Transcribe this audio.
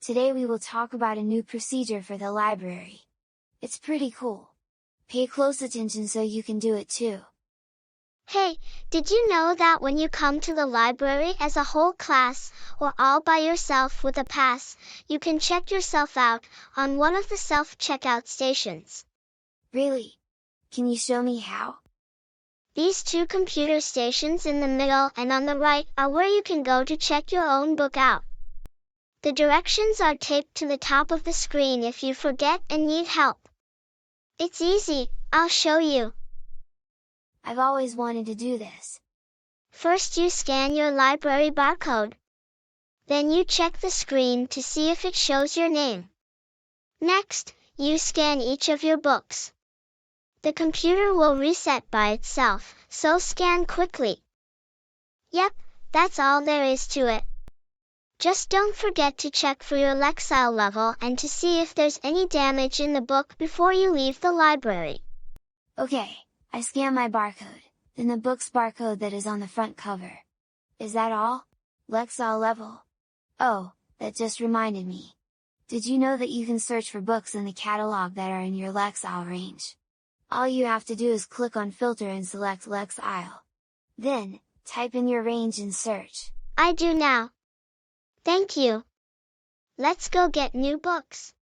Today we will talk about a new procedure for the library. It's pretty cool. Pay close attention so you can do it too. Hey, did you know that when you come to the library as a whole class, or all by yourself with a pass, you can check yourself out on one of the self-checkout stations? Really? Can you show me how? These two computer stations in the middle and on the right are where you can go to check your own book out. The directions are taped to the top of the screen if you forget and need help. It's easy, I'll show you. I've always wanted to do this. First you scan your library barcode. Then you check the screen to see if it shows your name. Next, you scan each of your books. The computer will reset by itself, so scan quickly. Yep, that's all there is to it. Just don't forget to check for your Lexile level and to see if there's any damage in the book before you leave the library. Okay, I scan my barcode, then the book's barcode that is on the front cover. Is that all? Lexile level? Oh, that just reminded me. Did you know that you can search for books in the catalog that are in your Lexile range? All you have to do is click on Filter and select Lexile. Then, type in your range and search. I do now. Thank you. Let's go get new books.